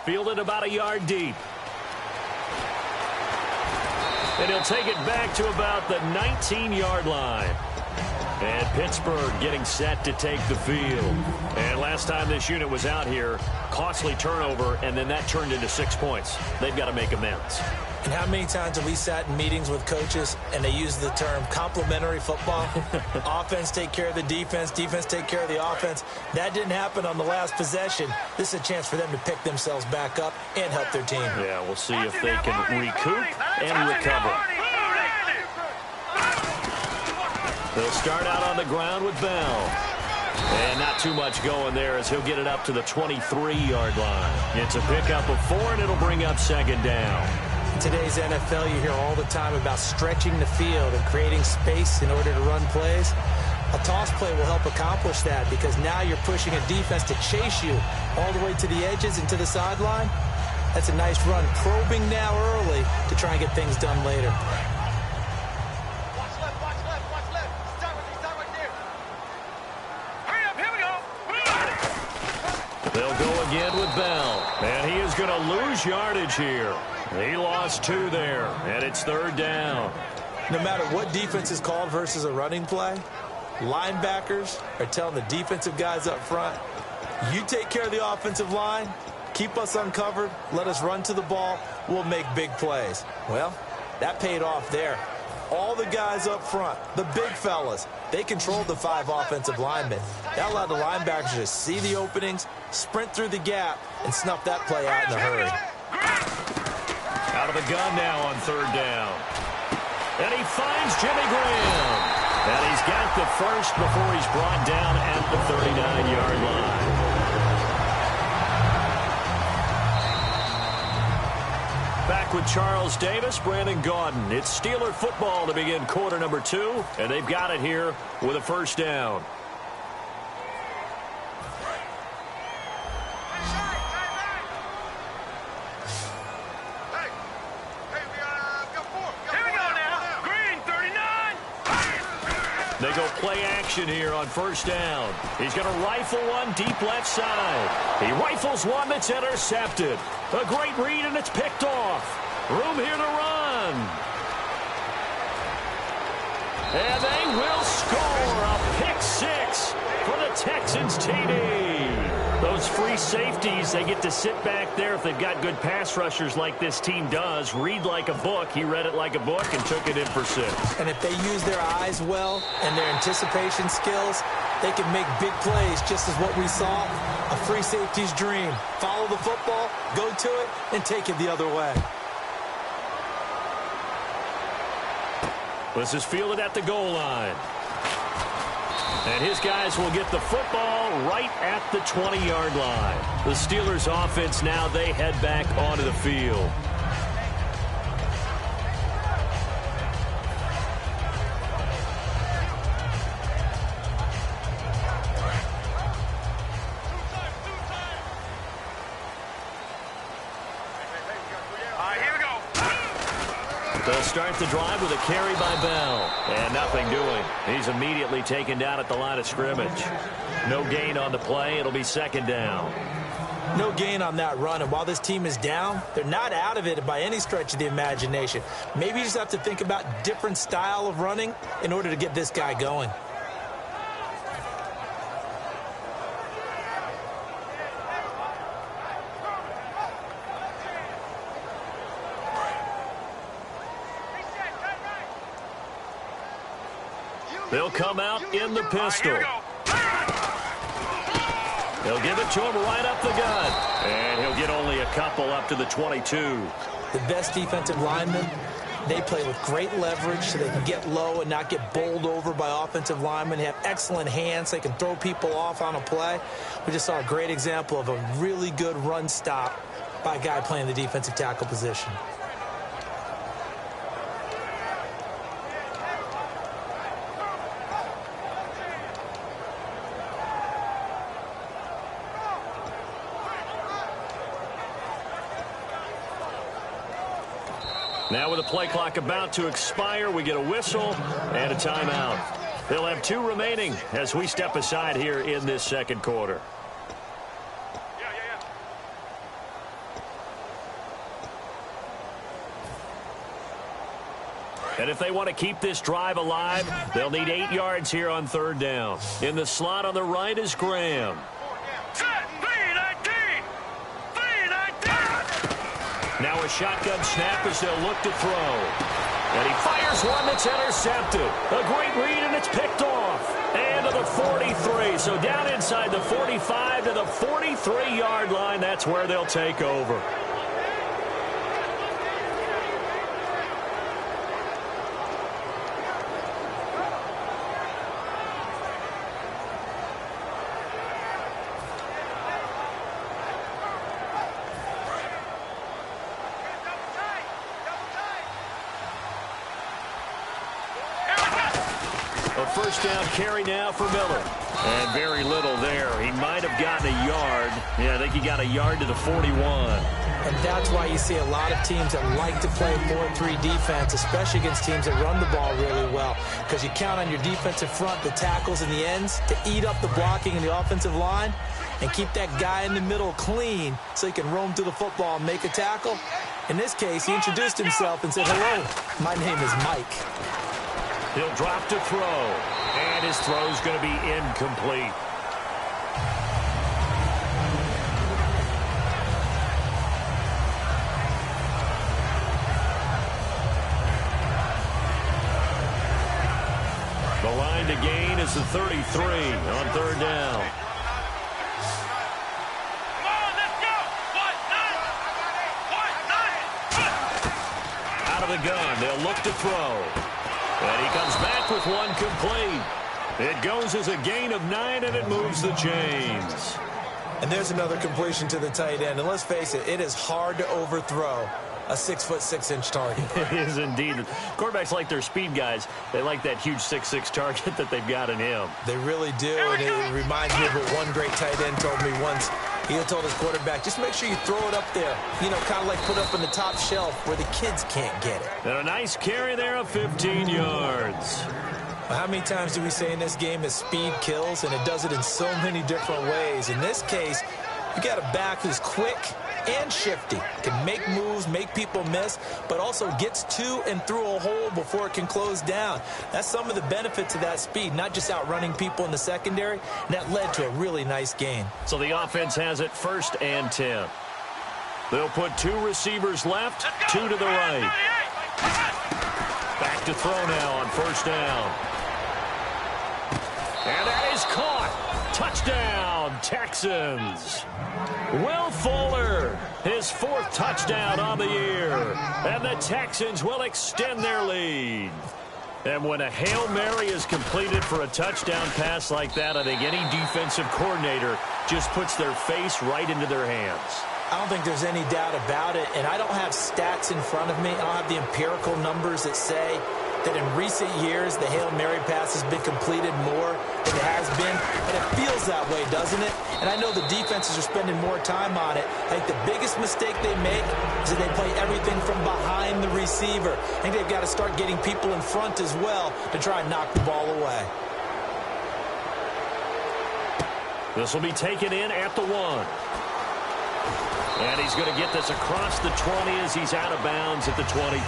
fielded about a yard deep. And he'll take it back to about the 19-yard line. And Pittsburgh getting set to take the field. And last time this unit was out here, costly turnover, and then that turned into 6 points. They've got to make amends. And how many times have we sat in meetings with coaches and they use the term complementary football? Offense take care of the defense, defense take care of the offense. That didn't happen on the last possession. This is a chance for them to pick themselves back up and help their team. Yeah, we'll see if they can recoup and recover. They'll start out on the ground with Bell. And not too much going there as he'll get it up to the 23-yard line. It's a pickup of 4, and it'll bring up second down. In today's NFL, you hear all the time about stretching the field and creating space in order to run plays. A toss play will help accomplish that because now you're pushing a defense to chase you all the way to the edges and to the sideline. That's a nice run, probing now early to try and get things done later. They'll go again with Bell, and he is going to lose yardage here. He lost 2 there, and it's third down. No matter what defense is called versus a running play, linebackers are telling the defensive guys up front, you take care of the offensive line, keep us uncovered, let us run to the ball, we'll make big plays. Well, that paid off there. All the guys up front, the big fellas, they controlled the 5 offensive linemen. That allowed the linebackers to see the openings, sprint through the gap, and snuff that play out in a hurry. Out of the gun now on third down. And he finds Jimmy Graham. And he's got the first before he's brought down at the 39-yard line. Back with Charles Davis, Brandon Gaudin. It's Steeler football to begin quarter number 2, and they've got it here with a first down. They go play action here on first down. He's going to rifle one deep left side. He rifles one that's intercepted. A great read, and it's picked off. Room here to run. And they will score a pick 6 for the Texans TD. Those free safeties, they get to sit back there if they've got good pass rushers like this team does. Read like a book. He read it like a book and took it in for 6. And if they use their eyes well and their anticipation skills, they can make big plays, just as what we saw. A free safety's dream. Follow the football, go to it, and take it the other way. This is fielded at the goal line. And his guys will get the football right at the 20-yard line. The Steelers offense now, they head back onto the field. They'll start the drive with a carry by Bell. And nothing doing. He's immediately taken down at the line of scrimmage. No gain on the play. It'll be second down. No gain on that run. And while this team is down, they're not out of it by any stretch of the imagination. Maybe you just have to think about different style of running in order to get this guy going. They'll come out in the pistol. They'll give it to him right up the gut. And he'll get only a couple up to the 22. The best defensive linemen, they play with great leverage so they can get low and not get bowled over by offensive linemen. They have excellent hands. They can throw people off on a play. We just saw a great example of a really good run stop by a guy playing the defensive tackle position. Now with the play clock about to expire, we get a whistle and a timeout. They'll have 2 remaining as we step aside here in this second quarter. And if they want to keep this drive alive, they'll need 8 yards here on third down. In the slot on the right is Graham. Now a shotgun snap as they'll look to throw. And he fires one that's intercepted. A great read, and it's picked off. And to the 43. So down inside the 45 to the 43-yard line. That's where they'll take over. First down carry now for Miller. And very little there. He might have gotten a yard. Yeah, I think he got a yard to the 41. And that's why you see a lot of teams that like to play 4-3 defense, especially against teams that run the ball really well. Because you count on your defensive front, the tackles and the ends, to eat up the blocking in the offensive line and keep that guy in the middle clean so he can roam through the football and make a tackle. In this case, he introduced himself and said, "Hello, my name is Mike." He'll drop to throw, and his throw's going to be incomplete. The line to gain is the 33 on third down. Out of the gun, they'll look to throw. And he comes back with one complete. It goes as a gain of 9, and it moves the chains. And there's another completion to the tight end. And let's face it, it is hard to overthrow a 6'6" target. It is indeed. Quarterbacks like their speed guys. They like that huge 6'6" target that they've got in him. They really do, and it reminds me of what one great tight end told me once. He had told his quarterback, just make sure you throw it up there, you know, kind of like put up on the top shelf where the kids can't get it. And a nice carry there of 15 yards. Well, how many times do we say in this game that speed kills, and it does it in so many different ways? In this case, you got a back who's quick and shifty, can make moves, make people miss, but also gets to and through a hole before it can close down. That's some of the benefits of that speed, not just outrunning people in the secondary, and that led to a really nice gain. So the offense has it 1st and 10. They'll put 2 receivers left, 2 to the right. Back to throw now on 1st down. And that is caught. Touchdown, Texans. Will Fuller, his 4th touchdown on the year. And the Texans will extend their lead. And when a Hail Mary is completed for a touchdown pass like that, I think any defensive coordinator just puts their face right into their hands. I don't think there's any doubt about it, and I don't have stats in front of me. I don't have the empirical numbers that say that in recent years the Hail Mary pass has been completed more than it has been, and it feels that way, doesn't it? And I know the defenses are spending more time on it. I think the biggest mistake they make is that they play everything from behind the receiver. I think they've got to start getting people in front as well to try and knock the ball away. This will be taken in at the 1. And he's going to get this across the 20 as he's out of bounds at the 23.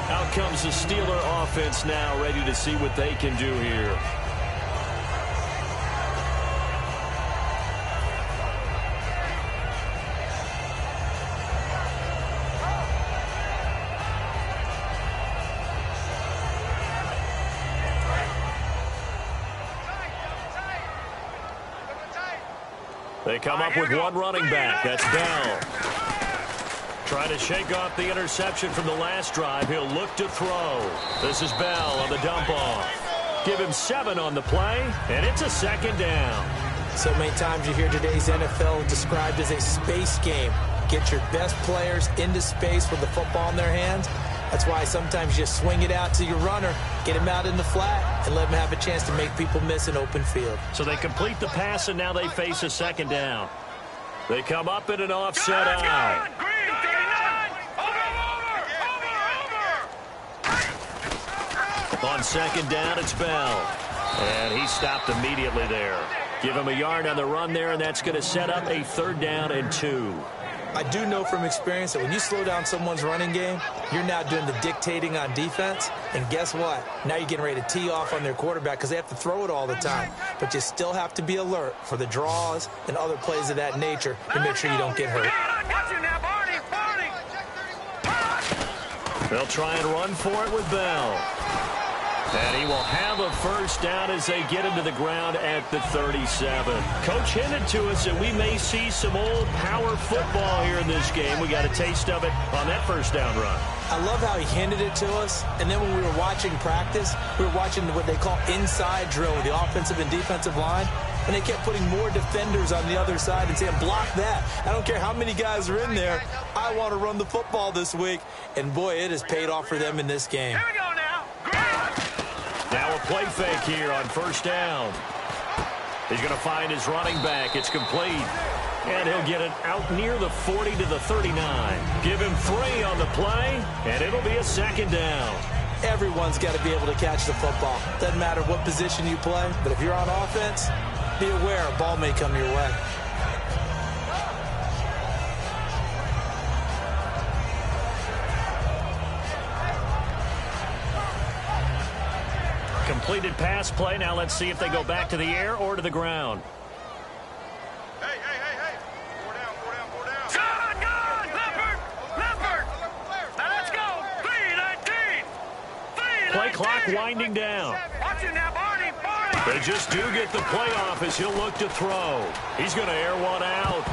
Out comes the Steeler offense now, ready to see what they can do here. They come up with one running back. That's Bell. Trying to shake off the interception from the last drive. He'll look to throw. This is Bell on the dump off. Give him 7 on the play, and it's a 2nd down. So many times you hear today's NFL described as a space game. Get your best players into space with the football in their hands. That's why sometimes you just swing it out to your runner, get him out in the flat, and let him have a chance to make people miss an open field. So they complete the pass, and now they face a 2nd down. They come up in an offset eye. On 2nd down, it's Bell. And he stopped immediately there. Give him a yard on the run there, and that's going to set up a 3rd down and 2. I do know from experience that when you slow down someone's running game, you're now doing the dictating on defense. And guess what? Now you're getting ready to tee off on their quarterback because they have to throw it all the time. But you still have to be alert for the draws and other plays of that nature to make sure you don't get hurt. They'll try and run for it with Bell. And he will have a first down as they get him to the ground at the 37. Coach hinted to us that we may see some old power football here in this game. We got a taste of it on that first down run. I love how he hinted it to us. And then when we were watching practice, we were watching what they call inside drill with the offensive and defensive line. And they kept putting more defenders on the other side and saying, block that. I don't care how many guys are in there. I want to run the football this week. And, boy, it has paid off for them in this game. Here we go now. Now a play fake here on first down. He's going to find his running back. It's complete. And he'll get it out near the 40 to the 39. Give him 3 on the play, and it'll be a second down. Everyone's got to be able to catch the football. Doesn't matter what position you play, but if you're on offense, be aware a ball may come your way. Completed pass play. Now let's see if they go back to the air or to the ground. Hey. 4 down. Good. Leopard. Now let's go. 3-19. Play clock winding down. Watch it now, Barney. They just do get the playoff as he'll look to throw. He's going to air one out.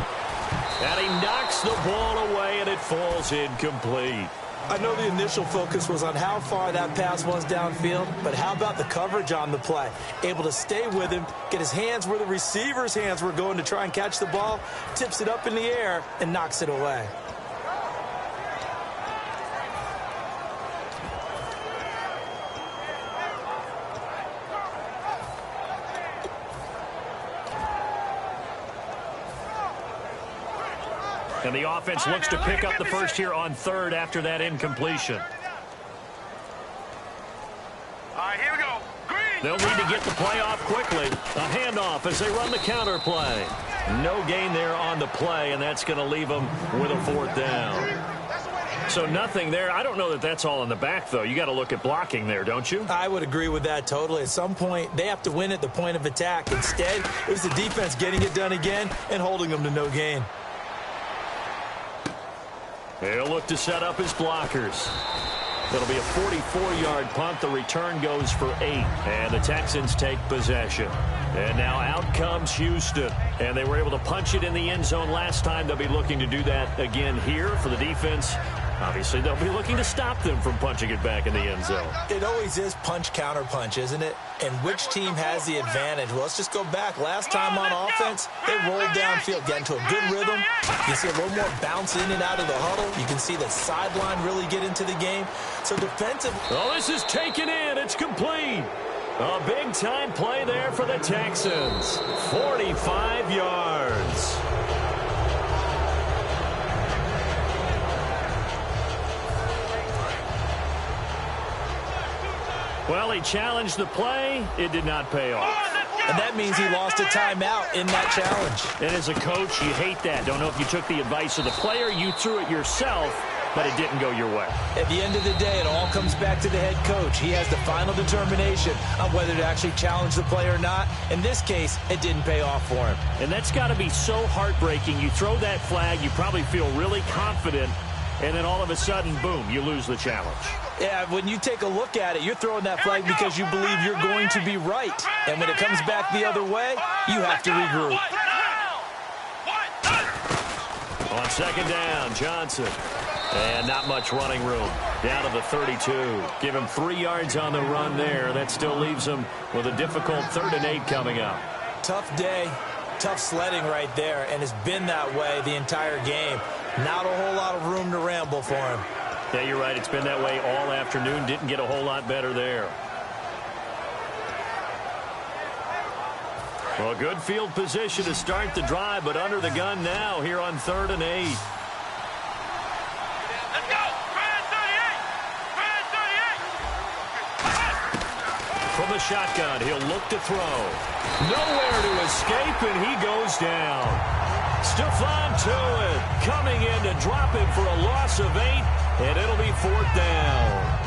And he knocks the ball away, and it falls incomplete. I know the initial focus was on how far that pass was downfield, but how about the coverage on the play? Able to stay with him, get his hands where the receiver's hands were going to try and catch the ball, tips it up in the air, and knocks it away. And the offense looks to pick up the first here on third after that incompletion. All right, here we go. Green. They'll need to get the play off quickly. A handoff as they run the counter play. No gain there on the play, and that's going to leave them with a fourth down. So nothing there. I don't know that that's all in the back, though. You got to look at blocking there, don't you? I would agree with that totally. At some point, they have to win at the point of attack. Instead, it was the defense getting it done again and holding them to no gain. He'll look to set up his blockers. It'll be a 44-yard punt. The return goes for 8. And the Texans take possession. And now out comes Houston. And they were able to punch it in the end zone last time. They'll be looking to do that again here for the defense. Obviously, they'll be looking to stop them from punching it back in the end zone. It always is punch-counter-punch, isn't it? And which team has the advantage? Well, let's just go back. Last time on offense, they rolled downfield, got into a good rhythm. You see a little more bounce in and out of the huddle. You can see the sideline really get into the game. So defensive. Oh, this is taken in. It's complete. A big-time play there for the Texans. 45 yards. Well, he challenged the play. It did not pay off. And that means he lost a timeout in that challenge. And as a coach, you hate that. Don't know if you took the advice of the player. You threw it yourself, but it didn't go your way. At the end of the day, it all comes back to the head coach. He has the final determination on whether to actually challenge the play or not. In this case, it didn't pay off for him. And that's got to be so heartbreaking. You throw that flag, you probably feel really confident, and then all of a sudden, boom, you lose the challenge. Yeah, when you take a look at it, you're throwing that flag because you believe you're going to be right. And when it comes back the other way, you have to regroup. On second down, Johnson. And not much running room. Down to the 32. Give him 3 yards on the run there. That still leaves him with a difficult 3rd and 8 coming up. Tough day, tough sledding right there, and it's been that way the entire game. Not a whole lot of room to ramble for him. Yeah, you're right. It's been that way all afternoon. Didn't get a whole lot better there. Well, good field position to start the drive, but under the gun now here on 3rd and 8. Let's go! Brad 38! From the shotgun, he'll look to throw. Nowhere to escape, and he goes down. Stephon Tuitt coming in to drop him for a loss of 8, and it'll be 4th down.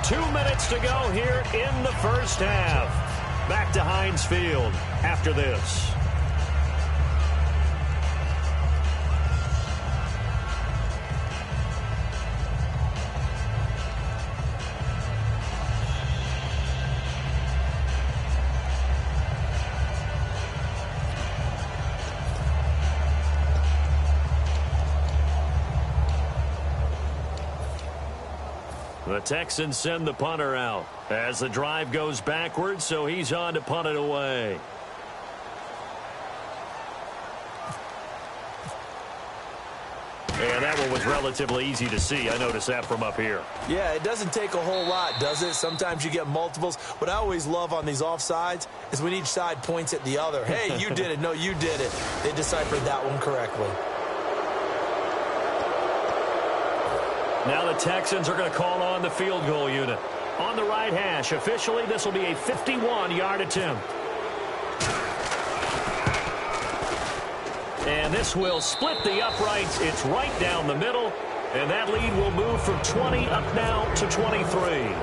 2 minutes to go here in the first half. Back to Heinz Field after this. The Texans send the punter out as the drive goes backwards, so he's on to punt it away. And that one was relatively easy to see. I noticed that from up here. Yeah, it doesn't take a whole lot, does it? Sometimes you get multiples. What I always love on these offsides is when each side points at the other. Hey, you did it. No, you did it. They deciphered that one correctly. Now the Texans are going to call on the field goal unit. On the right hash, officially, this will be a 51-yard attempt. And this will split the uprights. It's right down the middle. And that lead will move from 20 up now to 23.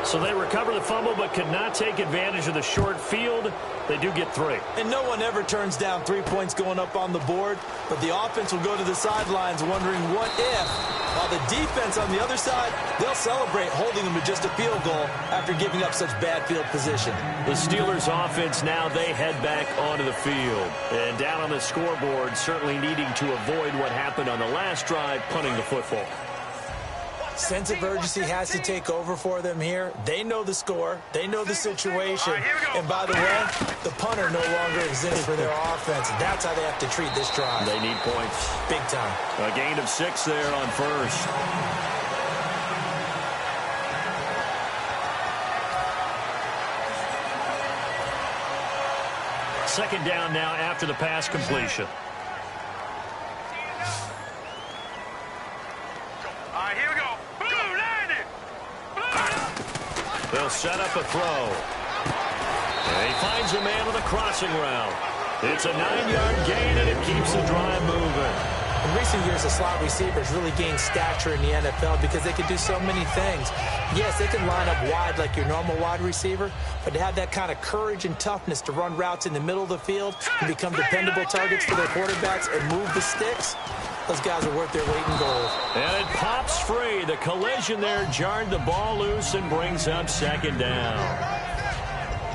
So they recover the fumble but could not take advantage of the short field. They do get 3. And no one ever turns down 3 points going up on the board. But the offense will go to the sidelines wondering what if. While the defense on the other side, they'll celebrate holding them to just a field goal after giving up such bad field position. The Steelers offense now, they head back onto the field. And down on the scoreboard, certainly needing to avoid what happened on the last drive, punting the football. Sense of urgency has to take over for them here. They know the score. They know the situation. And by the way, the punter no longer exists for their offense. That's how they have to treat this drive. They need points. Big time. A gain of 6 there on first. Second down now after the pass completion. Here we go. Boom, landed. They'll set up a throw. And he finds a man with a crossing route. It's a 9-yard gain, and it keeps the drive moving. In recent years, the slot receivers really gained stature in the NFL because they can do so many things. Yes, they can line up wide like your normal wide receiver, but to have that kind of courage and toughness to run routes in the middle of the field and become dependable targets for their quarterbacks and move the sticks, those guys are worth their weight in gold. And it pops free. The collision there jarred the ball loose and brings up second down.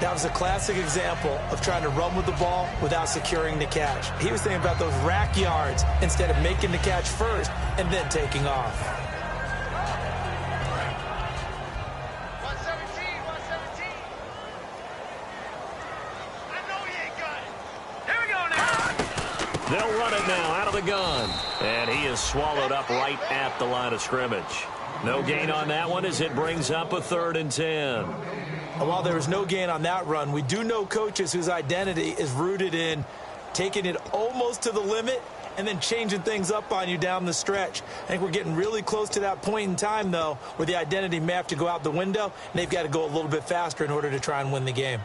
That was a classic example of trying to run with the ball without securing the catch. He was thinking about those rack yards instead of making the catch first and then taking off. 117, 117. I know he ain't got it. Here we go now. They'll run it now out of the gun. And he is swallowed up right at the line of scrimmage. No gain on that one as it brings up a 3rd and 10. And while there was no gain on that run, we do know coaches whose identity is rooted in taking it almost to the limit and then changing things up on you down the stretch. I think we're getting really close to that point in time, though, where the identity may have to go out the window, and they've got to go a little bit faster in order to try and win the game.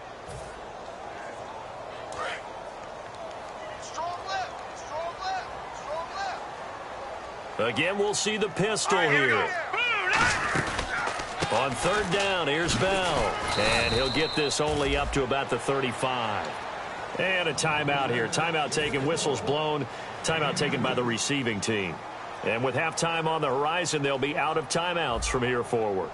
Strong left, strong left, strong left. Again, we'll see the pistol here. On 3rd down, here's Bell. And he'll get this only up to about the 35. And a timeout here. Timeout taken, whistles blown. Timeout taken by the receiving team. And with halftime on the horizon, they'll be out of timeouts from here forward.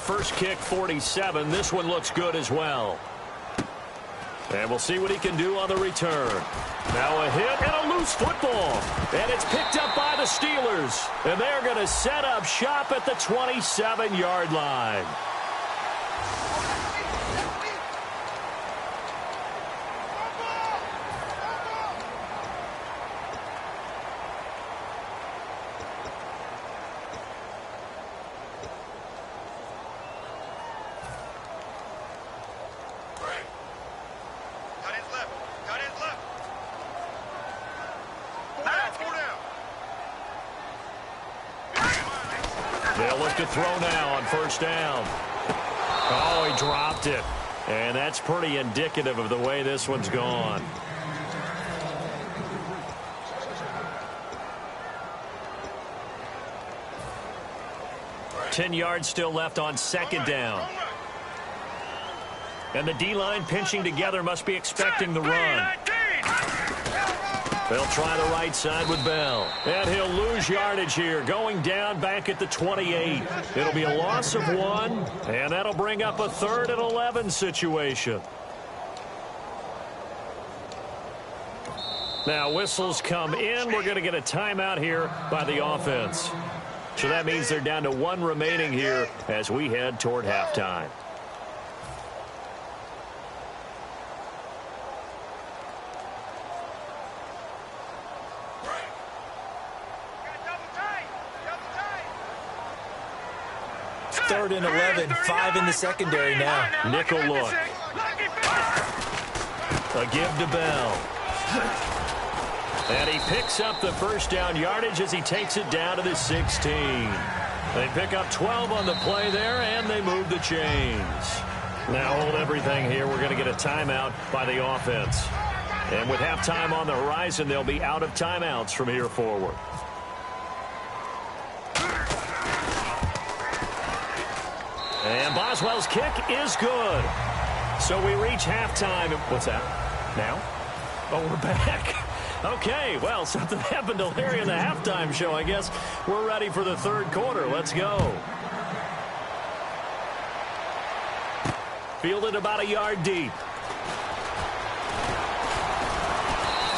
First kick, 47. This one looks good as well. And we'll see what he can do on the return. Now a hit and a loose football. And it's picked up by the Steelers. And they're going to set up shop at the 27-yard line. They'll look to throw now on 1st down. Oh, he dropped it. And that's pretty indicative of the way this one's gone. Ten yards still left on second down. And the D-line pinching together must be expecting the run. They'll try the right side with Bell. And he'll lose yardage here, going down back at the 28. It'll be a loss of 1, and that'll bring up a 3rd and 11 situation. Now whistles come in. We're going to get a timeout here by the offense. So that means they're down to 1 remaining here as we head toward halftime. Third and 11, 5 in the secondary now. Nickel look. A give to Bell. And he picks up the first down yardage as he takes it down to the 16. They pick up 12 on the play there, and they move the chains. Now hold everything here. We're going to get a timeout by the offense. And with halftime on the horizon, they'll be out of timeouts from here forward. And Boswell's kick is good. So we reach halftime. What's that? Now? Oh, we're back. Okay, well, something happened to Larry in the halftime show, I guess. We're ready for the third quarter. Let's go. Fielded about a yard deep.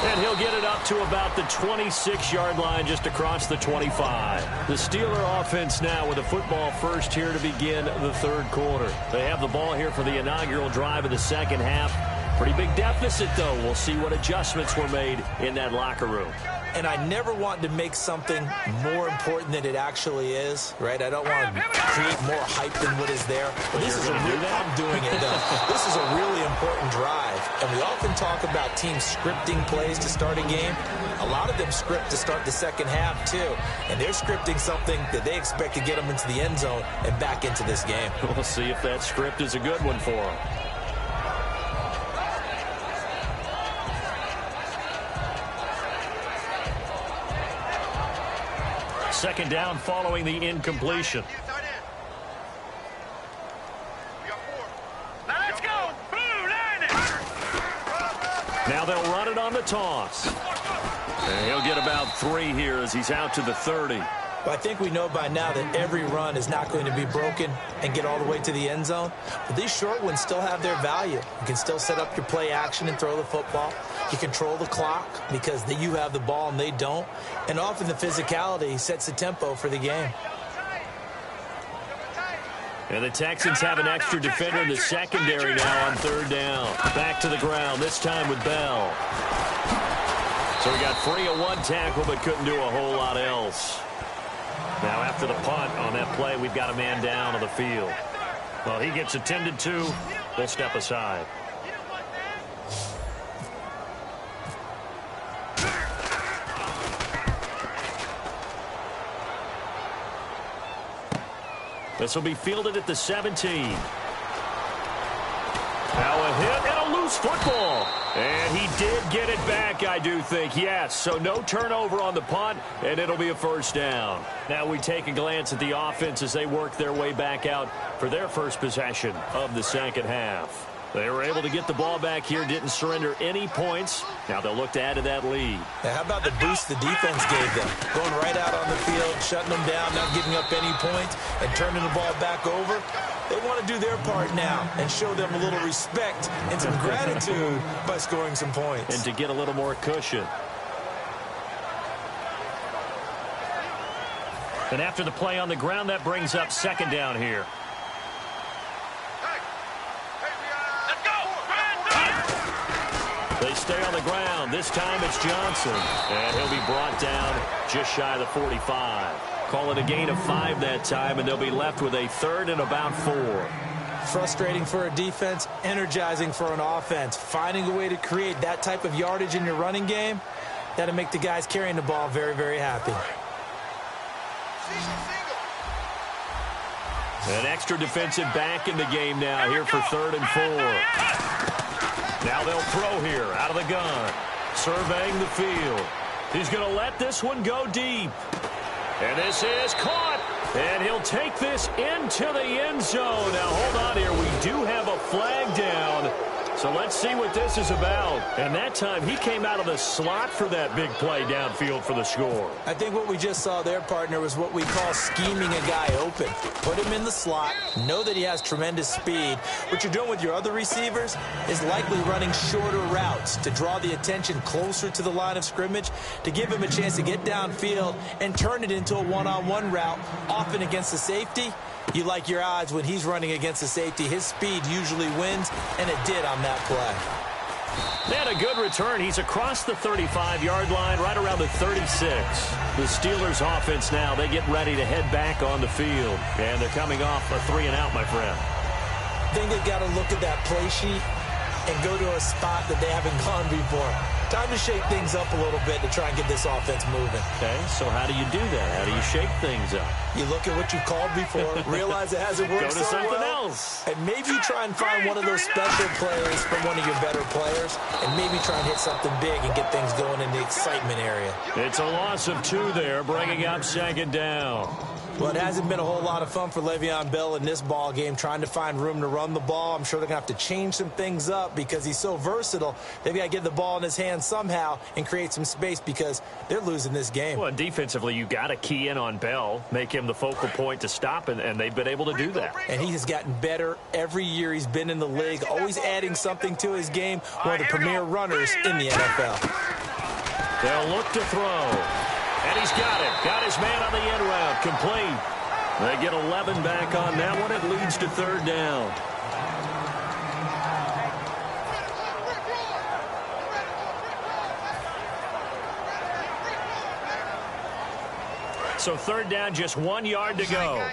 And he'll get it up to about the 26-yard line just across the 25. The Steeler offense now with a football first here to begin the third quarter. They have the ball here for the inaugural drive of the second half. Pretty big deficit, though. We'll see what adjustments were made in that locker room. And I never want to make something more important than it actually is, right? I don't want to create more hype than what is there. But this is I'm doing it, though. This is a really important drive. And we often talk about teams scripting plays to start a game. A lot of them script to start the second half, too. And they're scripting something that they expect to get them into the end zone and back into this game. We'll see if that script is a good one for them. Second down following the incompletion. Let's go. Blue line. Now they'll run it on the toss. And he'll get about 3 here as he's out to the 30. Well, I think we know by now that every run is not going to be broken and get all the way to the end zone. But these short ones still have their value. You can still set up your play action and throw the football. You control the clock because you have the ball and they don't. And often the physicality sets the tempo for the game. And the Texans have an extra defender in the secondary now on third down. Back to the ground, this time with Bell. So we got 3 of 1 tackle, but couldn't do a whole lot else. Now after the punt on that play, we've got a man down on the field. Well, he gets attended to. We'll step aside. This will be fielded at the 17. Now a hit and a loose football. And he did get it back, I do think. Yes, so no turnover on the punt, and it'll be a first down. Now we take a glance at the offense as they work their way back out for their first possession of the second half. They were able to get the ball back here, didn't surrender any points. Now they'll look to add to that lead. Now, how about the boost the defense gave them? Going right out on the field, shutting them down, not giving up any points, and turning the ball back over. They want to do their part now and show them a little respect and some gratitude by scoring some points. And to get a little more cushion. And after the play on the ground, that brings up second down here. They stay on the ground. This time it's Johnson. And he'll be brought down just shy of the 45. Call it a gain of 5 that time, and they'll be left with a third and about 4. Frustrating for a defense, energizing for an offense. Finding a way to create that type of yardage in your running game, that'll make the guys carrying the ball very, very happy. An extra defensive back in the game now here for 3rd and 4. Now they'll throw here out of the gun. Surveying the field. He's going to let this one go deep. And this is caught. And he'll take this into the end zone. Now, hold on here. We do have a flag down. So let's see what this is about. And that time, he came out of the slot for that big play downfield for the score. I think what we just saw there, partner, was what we call scheming a guy open. Put him in the slot, know that he has tremendous speed. What you're doing with your other receivers is likely running shorter routes to draw the attention closer to the line of scrimmage, to give him a chance to get downfield and turn it into a one-on-one route, often against the safety. You like your odds when he's running against the safety. His speed usually wins, and it did on that play. And a good return. He's across the 35-yard line, right around the 36. The Steelers offense now, they get ready to head back on the field. And they're coming off a 3-and-out, my friend. I think they've got to look at that play sheet and go to a spot that they haven't gone before. Time to shake things up a little bit to try and get this offense moving. Okay, so how do you do that? How do you shake things up? You look at what you called before, realize it hasn't worked Go to so something well, else. and maybe try and find one of those special plays from one of your better players, and maybe try and hit something big and get things going in the excitement area. It's a loss of 2 there, bringing up 2nd down. Well, it hasn't been a whole lot of fun for Le'Veon Bell in this ball game, trying to find room to run the ball. I'm sure they're going to have to change some things up because he's so versatile. They've got to get the ball in his hands somehow and create some space because they're losing this game. Well, defensively, you got to key in on Bell, make him the focal point to stop, and they've been able to do that. And he has gotten better every year he's been in the league, always adding something to his game, one of the premier runners in the NFL. They'll look to throw. And he's got it. Got his man on the end route. Complete. They get 11 back on that one. It leads to 3rd down. So 3rd down, just 1 yard to go.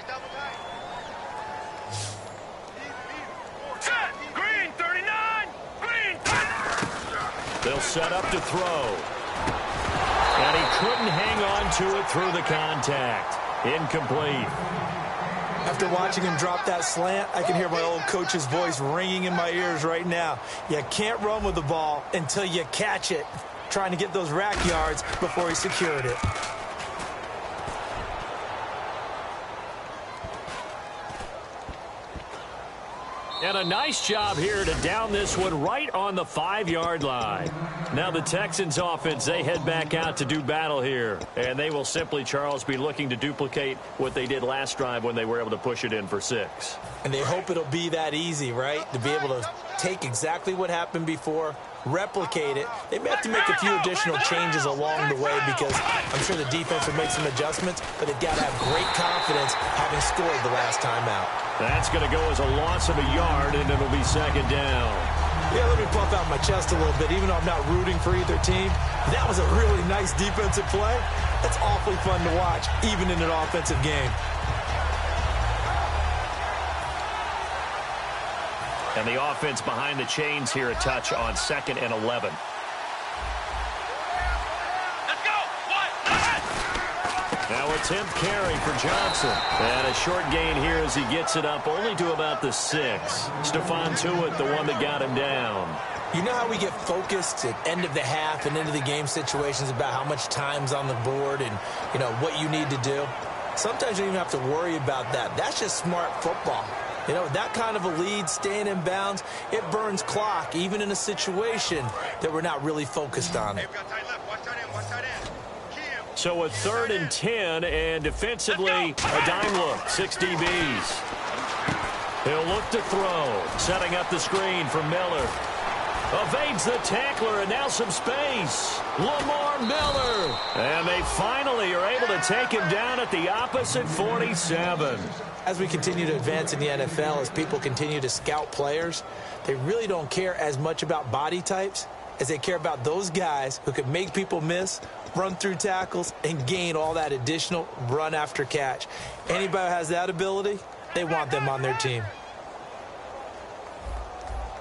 Green 39. Green. They'll set up to throw. And he couldn't hang on to it through the contact. Incomplete. After watching him drop that slant, I can hear my old coach's voice ringing in my ears right now. You can't run with the ball until you catch it. Trying to get those rack yards before he secured it. And a nice job here to down this one right on the 5-yard line. Now the Texans offense, they head back out to do battle here. And they will simply, Charles, be looking to duplicate what they did last drive when they were able to push it in for 6. And they hope it'll be that easy, right? To be able to take exactly what happened before, replicate it. They may have to make a few additional changes along the way because I'm sure the defense will make some adjustments, but they've got to have great confidence having scored the last time out. That's going to go as a loss of a yard, and it'll be 2nd down. Yeah, let me puff out my chest a little bit. Even though I'm not rooting for either team, that was a really nice defensive play. That's awfully fun to watch, even in an offensive game. And the offense behind the chains here, a touch on 2nd and 11. Let's go. Now a 10th carry for Johnson. And a short gain here as he gets it up only to about the 6. Stephon Tuitt, the one that got him down. You know how we get focused at end of the half and into the game situations about how much time's on the board and, you know, what you need to do? Sometimes you don't even have to worry about that. That's just smart football. You know, that kind of a lead, staying in bounds, it burns clock, even in a situation that we're not really focused on it. So a 3rd and 10, and defensively, a dime look, 6 DBs. He'll look to throw, setting up the screen for Miller. Evades the tackler, and now some space. Lamar Miller. And they finally are able to take him down at the opposite 47. As we continue to advance in the NFL, as people continue to scout players, they really don't care as much about body types as they care about those guys who can make people miss, run through tackles, and gain all that additional run after catch. Anybody who has that ability, they want them on their team.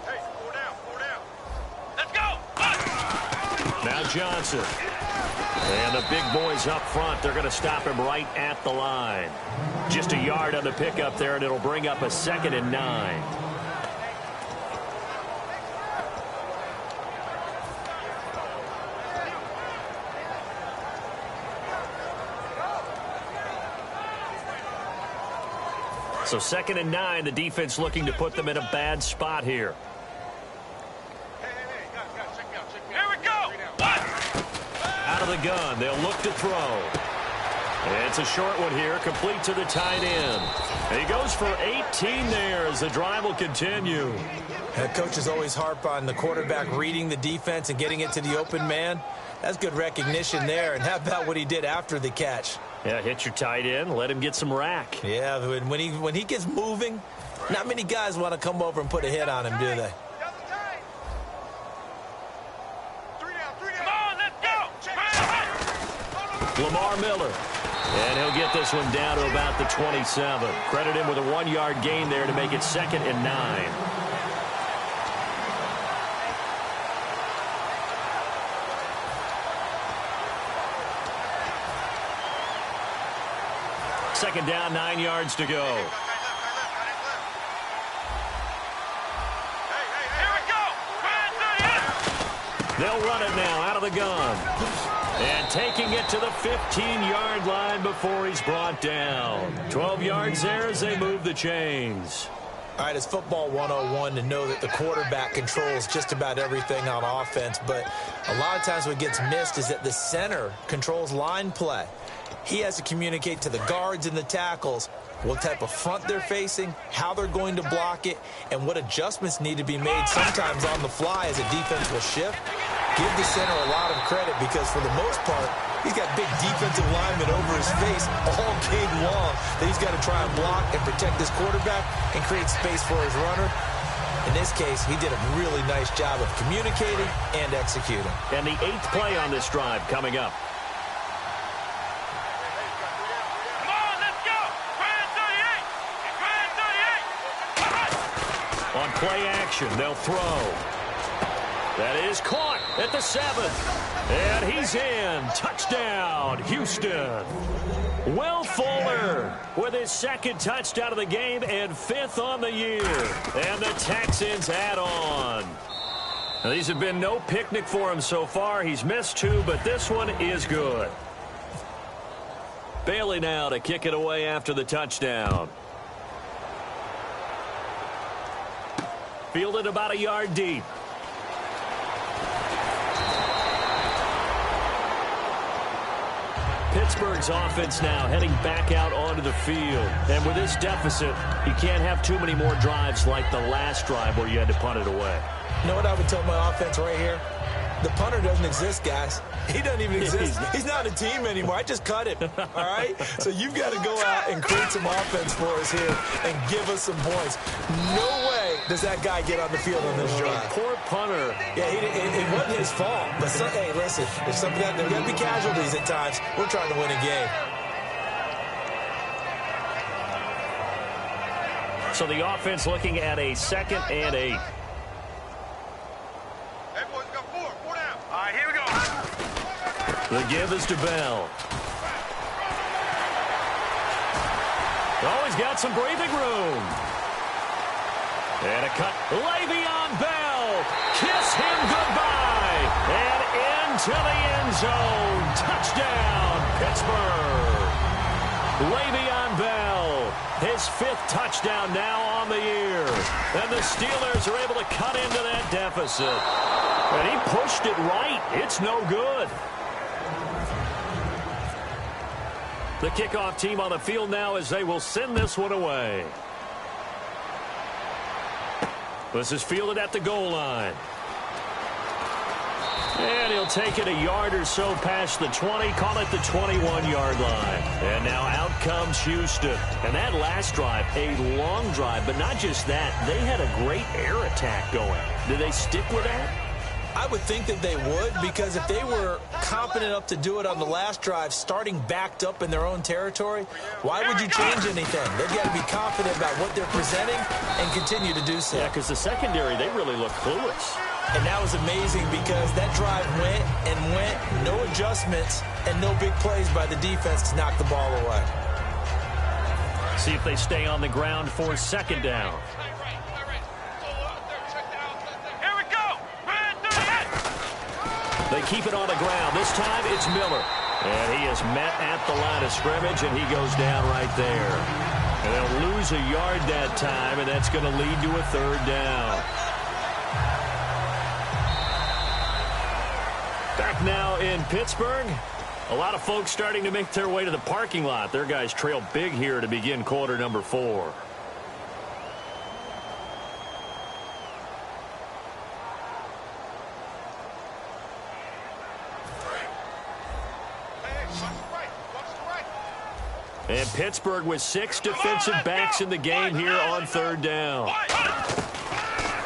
Hey, 4 down. Let's go. Now Johnson. And the big boys up front, they're going to stop him right at the line. Just a yard on the pickup there, and it'll bring up a 2nd and 9. So 2nd and 9, the defense looking to put them in a bad spot here. Here we go. Out of the gun, they'll look to throw. And it's a short one here, complete to the tight end. And he goes for 18 there as the drive will continue. And coaches always harp on the quarterback reading the defense and getting it to the open man. That's good recognition there. And how about what he did after the catch? Yeah, hit your tight end, let him get some rack. Yeah, when he gets moving, not many guys want to come over and put a hit on him, do they? Come on, let's go. Lamar Miller. And he'll get this one down to about the 27. Credit him with a 1-yard gain there to make it 2nd and 9. Second down, 9 yards to go. Here we go. They'll run it now out of the gun. And taking it to the 15-yard line before he's brought down. 12 yards there as they move the chains. All right, it's football 101 to know that the quarterback controls just about everything on offense, but a lot of times what gets missed is that the center controls line play. He has to communicate to the guards and the tackles what type of front they're facing, how they're going to block it, and what adjustments need to be made sometimes on the fly as a defense will shift. Give the center a lot of credit because for the most part, he's got big defensive linemen over his face all game long that he's got to try and block and protect his quarterback and create space for his runner. In this case, he did a really nice job of communicating and executing. And the 8th play on this drive coming up. Come on, let's go. On play action, they'll throw. That is caught at the 7th. And he's in. Touchdown, Houston. Will Fuller with his 2nd touchdown of the game and 5th on the year. And the Texans add on. Now, these have been no picnic for him so far. He's missed 2, but this one is good. Bailey now to kick it away after the touchdown. Fielded about a yard deep. Pittsburgh's offense now heading back out onto the field. And with this deficit, you can't have too many more drives like the last drive where you had to punt it away. You know what I would tell my offense right here? The punter doesn't exist, guys. He doesn't even exist. He's not a team anymore. I just cut him, all right? So you've got to go out and create some offense for us here and give us some points. No way does that guy get on the field on this drive. Poor punter. Yeah, it wasn't his fault. But, hey, listen, there's something that there's got to be casualties at times. We're trying to win a game. So the offense looking at a 2nd and 8. All right, here we go. The give is to Bell. Oh, he's got some breathing room. And a cut. Le'Veon Bell. Kiss him goodbye. And into the end zone. Touchdown, Pittsburgh. Le'Veon Bell. His 5th touchdown now on the year. And the Steelers are able to cut into that deficit. And he pushed it right. It's no good. The kickoff team on the field now as they will send this one away. This is fielded at the goal line. And he'll take it a yard or so past the 20, call it the 21-yard line. And now out comes Houston. And that last drive, a long drive, but not just that. They had a great air attack going. Did they stick with that? I would think that they would, because if they were confident enough to do it on the last drive, starting backed up in their own territory, why would you change anything? They've got to be confident about what they're presenting and continue to do so. Yeah, because the secondary, they really look clueless. And that was amazing because that drive went and went, no adjustments, and no big plays by the defense to knock the ball away. See if they stay on the ground for second down. Here we go. They keep it on the ground. This time it's Miller. And he is met at the line of scrimmage, and he goes down right there. And they'll lose a yard that time, and that's going to lead to a third down. Back now in Pittsburgh. A lot of folks starting to make their way to the parking lot. Their guys trail big here to begin quarter number 4. And Pittsburgh with 6 defensive backs in the game here on third down.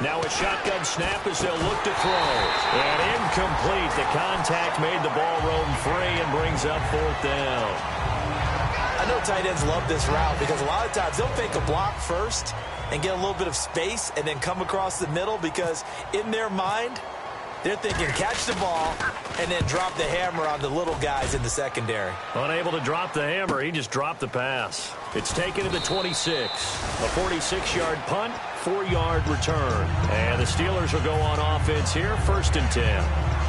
Now a shotgun snap as they'll look to throw. And incomplete. The contact made the ball roam free and brings up fourth down. I know tight ends love this route because a lot of times they'll fake a block first and get a little bit of space and then come across the middle because in their mind, they're thinking catch the ball and then drop the hammer on the little guys in the secondary. Unable to drop the hammer, he just dropped the pass. It's taken to the 26. A 46-yard punt, 4-yard return. And the Steelers will go on offense here, 1st and 10.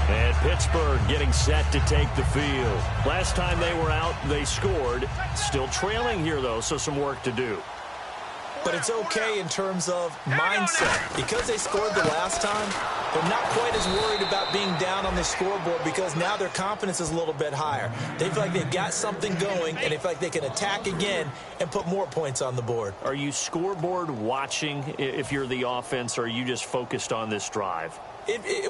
And Pittsburgh getting set to take the field. Last time they were out, they scored. Still trailing here, though, so some work to do. But it's okay in terms of mindset. Because they scored the last time, they're not quite as worried about being down on the scoreboard because now their confidence is a little bit higher. They feel like they've got something going, and they feel like they can attack again and put more points on the board. Are you scoreboard watching if you're the offense, or are you just focused on this drive?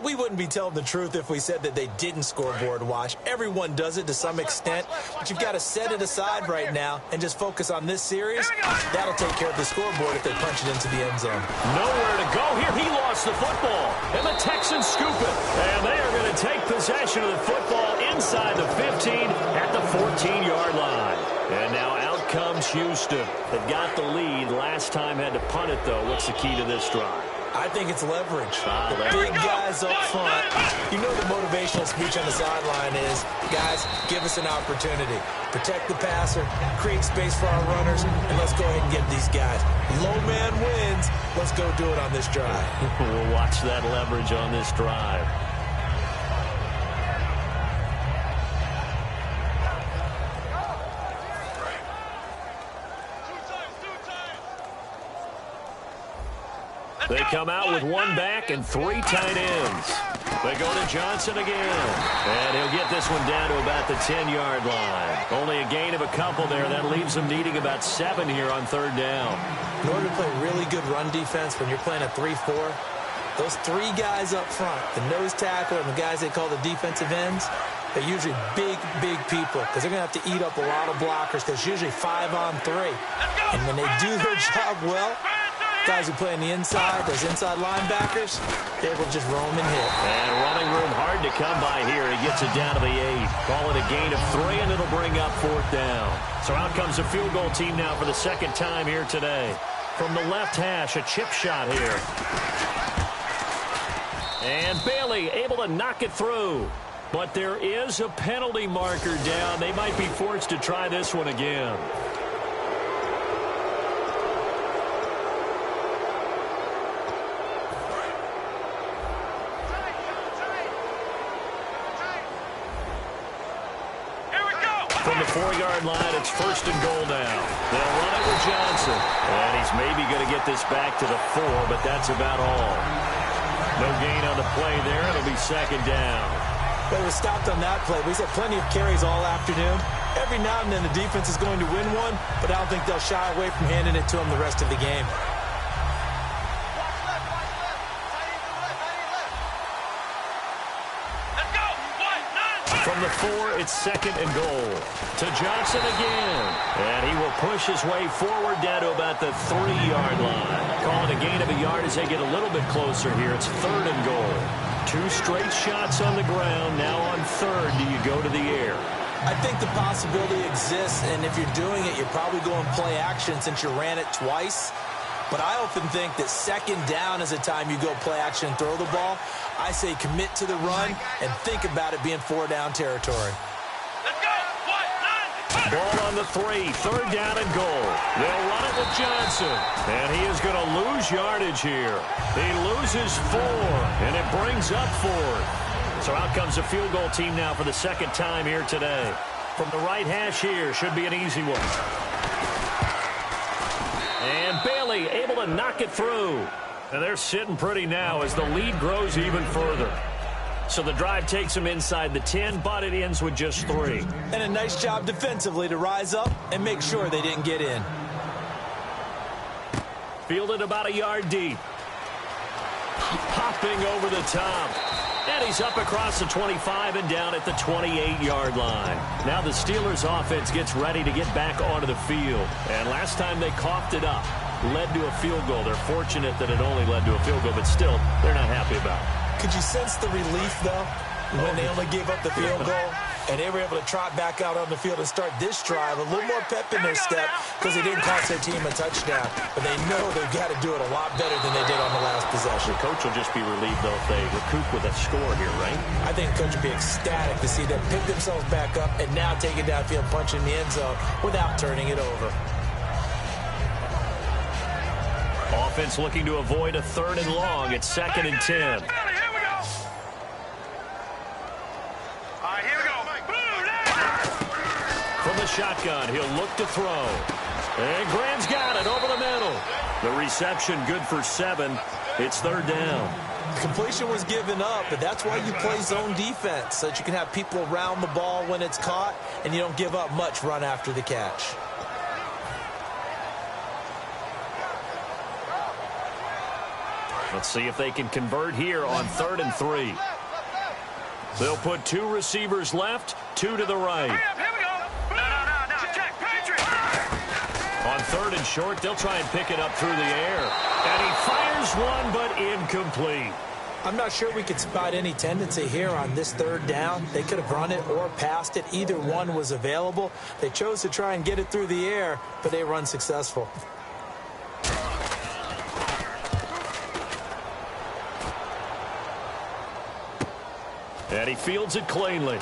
We wouldn't be telling the truth if we said that they didn't scoreboard watch. Everyone does it to some extent, but you've got to set it aside right now and just focus on this series. That'll take care of the scoreboard if they punch it into the end zone. Nowhere to go here. He lost the football, and the Texans scoop it. And they are going to take possession of the football inside the 15 at the 14-yard line. And now out comes Houston. They got the lead. Last time had to punt it, though. What's the key to this drive? I think it's leverage. The big guys up front. You know the motivational speech on the sideline is, guys, give us an opportunity. Protect the passer, create space for our runners, and let's go ahead and get these guys. Low man wins. Let's go do it on this drive. We'll watch that leverage on this drive. They come out with 1 back and 3 tight ends. They go to Johnson again. And he'll get this one down to about the 10-yard line. Only a gain of a couple there. That leaves them needing about 7 here on third down. In order to play really good run defense when you're playing a 3-4, those 3 guys up front, the nose tackle and the guys they call the defensive ends, they're usually big, big people because they're going to have to eat up a lot of blockers because it's usually 5 on 3. And when they do their job well, guys who play on the inside, those inside linebackers, they will just roam and hit. And running room hard to come by here. He gets it down to the 8. Call it a gain of 3, and it'll bring up 4th down. So out comes the field goal team now for the second time here today. From the left hash, a chip shot here. And Bailey able to knock it through. But there is a penalty marker down. They might be forced to try this one again. From the 4-yard line, it's 1st and goal now. They'll run it with Johnson. And he's maybe going to get this back to the 4, but that's about all. No gain on the play there. It'll be 2nd down. But it was stopped on that play. We've had plenty of carries all afternoon. Every now and then the defense is going to win one, but I don't think they'll shy away from handing it to them the rest of the game. From the 4, it's 2nd and goal. To Johnson again. And he will push his way forward down to about the 3-yard line. Call it a gain of a yard as they get a little bit closer here. It's 3rd and goal. 2 straight shots on the ground. Now on 3rd, do you go to the air? I think the possibility exists, and if you're doing it, you're probably going play action since you ran it twice. But I often think that second down is a time you go play action and throw the ball. I say commit to the run and think about it being 4-down territory. Let's go. 1, 9. Ball on the 3, third down and goal. They'll run it with Johnson, and he is going to lose yardage here. He loses 4, and it brings up 4. So out comes the field goal team now for the second time here today. From the right hash here, should be an easy one. And Bailey able to knock it through. And they're sitting pretty now as the lead grows even further. So the drive takes them inside the 10, but it ends with just 3. And a nice job defensively to rise up and make sure they didn't get in. Fielded about a yard deep. Popping over the top. And he's up across the 25 and down at the 28-yard line. Now the Steelers offense gets ready to get back onto the field. And last time they coughed it up, led to a field goal. They're fortunate that it only led to a field goal, but still, they're not happy about it. Could you sense the relief, though, when they only gave up the field goal? And they were able to trot back out on the field and start this drive. A little more pep in their step because they didn't cost their team a touchdown. But they know they've got to do it a lot better than they did on the last possession. The coach will just be relieved, though, if they recoup with a score here, right? I think the coach will be ecstatic to see them pick themselves back up and now take it downfield, punch in the end zone without turning it over. Offense looking to avoid a 3rd and long. It's 2nd and 10. From the shotgun, he'll look to throw. And Graham's got it over the middle. The reception good for 7. It's 3rd down. Completion was given up, but that's why you play zone defense, so that you can have people around the ball when it's caught, and you don't give up much run after the catch. Let's see if they can convert here on 3rd and 3. They'll put 2 receivers left, 2 to the right. Here we go. No. Check. Patrick. On 3rd and short, they'll try and pick it up through the air. And he fires one, but incomplete. I'm not sure we could spot any tendency here on this 3rd down. They could have run it or passed it. Either one was available. They chose to try and get it through the air, but they were unsuccessful. And he fields it cleanly. A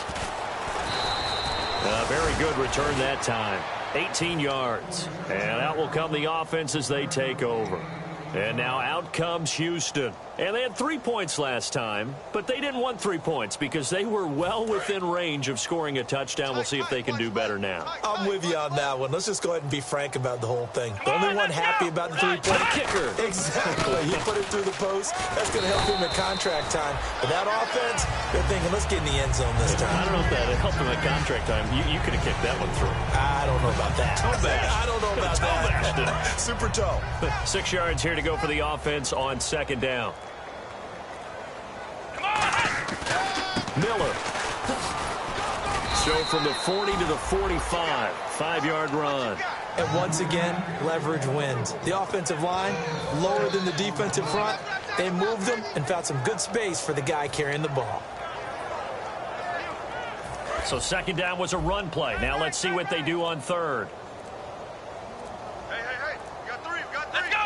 very good return that time. 18 yards. And out will come the offense as they take over. And now out comes Houston. And they had 3 points last time, but they didn't want 3 points because they were well within range of scoring a touchdown. We'll see if they can do better now. I'm with you on that one. Let's just go ahead and be frank about the whole thing. The only one happy about the 3-point kicker. Exactly. He put it through the post. That's going to help him at contract time. But that offense, they're thinking, let's get in the end zone this time. I don't know if that helped him at contract time. You could have kicked that one through. I don't know about that. Toe bash. I don't know about that. Super toe. 6 yards here to go for the offense on 2nd down. Miller. So from the 40 to the 45, 5-yard run. And once again, leverage wins. The offensive line, lower than the defensive front. They moved them and found some good space for the guy carrying the ball. So 2nd down was a run play. Now let's see what they do on 3rd. Hey. We got 3. Let's go.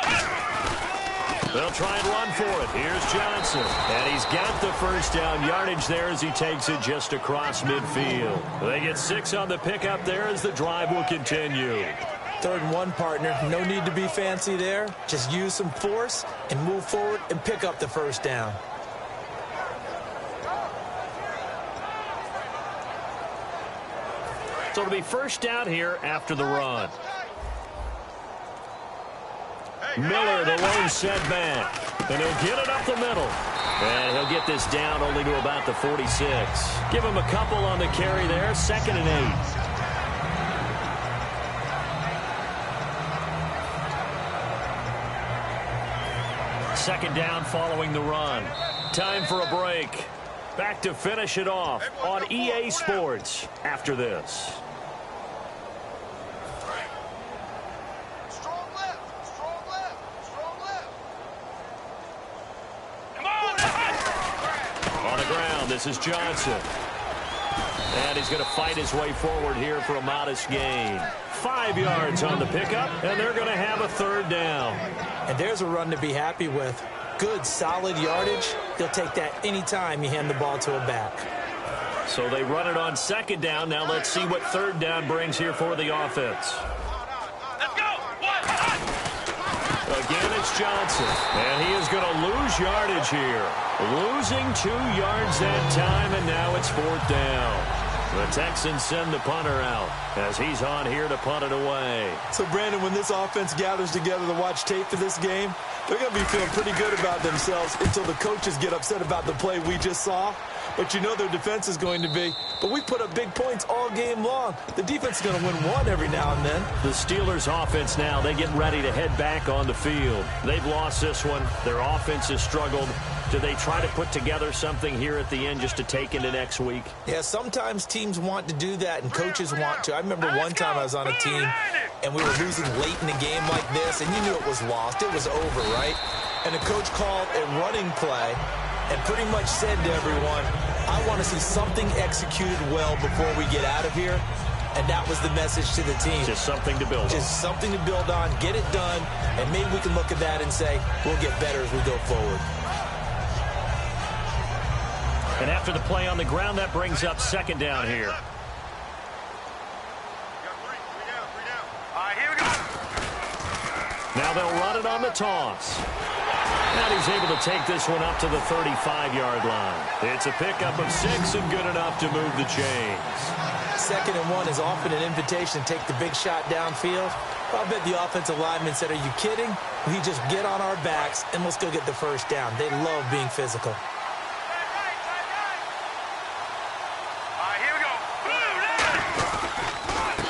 They'll try and run for it. Here's Johnson. And he's got the 1st down yardage there as he takes it just across midfield. They get 6 on the pickup there as the drive will continue. 3rd and 1, partner. No need to be fancy there. Just use some force and move forward and pick up the 1st down. So it'll be 1st down here after the run. Miller, the lone setback. And he'll get it up the middle. And he'll get this down only to about the 46. Give him a couple on the carry there. 2nd and 8. 2nd down following the run. Time for a break. Back to finish it off on EA Sports after this. This is Johnson. And he's going to fight his way forward here for a modest gain. 5 yards on the pickup, and they're going to have a third down. And there's a run to be happy with. Good, solid yardage. He'll take that anytime you hand the ball to a back. So they run it on second down. Now let's see what third down brings here for the offense. Let's go. Again, it's Johnson. And he is going to lose yardage here. Losing 2 yards that time, and now it's fourth down. The Texans send the punter out as he's on here to punt it away. So, Brandon, when this offense gathers together to watch tape for this game, they're going to be feeling pretty good about themselves until the coaches get upset about the play we just saw. But you know their defense is going to be. But we put up big points all game long. The defense is going to win one every now and then. The Steelers' offense now, they get ready to head back on the field. They've lost this one. Their offense has struggled. Do they try to put together something here at the end just to take into next week? Yeah, sometimes teams want to do that and coaches want to. I remember one time I was on a team and we were losing late in a game like this, and you knew it was lost. It was over, right? And the coach called a running play and pretty much said to everyone, I want to see something executed well before we get out of here. And that was the message to the team. Just something to build on. Just something to build on, get it done, and maybe we can look at that and say, we'll get better as we go forward. And after the play on the ground, that brings up second down here. All right, here we go. Now they'll run it on the toss. And he's able to take this one up to the 35-yard line. It's a pickup of 6 and good enough to move the chains. 2nd and 1 is often an invitation to take the big shot downfield. I bet the offensive lineman said, are you kidding? We just get on our backs and let's go get the first down. They love being physical.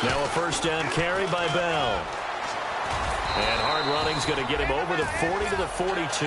Now a first down carry by Bell. And hard running's going to get him over the 40 to the 42.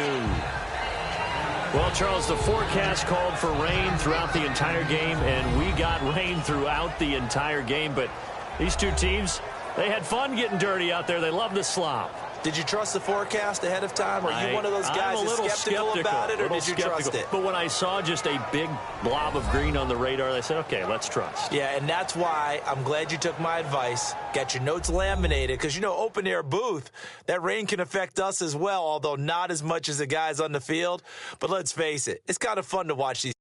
Well, Charles, the forecast called for rain throughout the entire game, and we got rain throughout the entire game. But these two teams, they had fun getting dirty out there. They love the slop. Did you trust the forecast ahead of time? Are you one of those guys that's skeptical about it, or did you trust it? But when I saw just a big blob of green on the radar, I said, okay, let's trust. Yeah, and that's why I'm glad you took my advice. Got your notes laminated, because, you know, open-air booth, that rain can affect us as well, although not as much as the guys on the field. But let's face it, it's kind of fun to watch these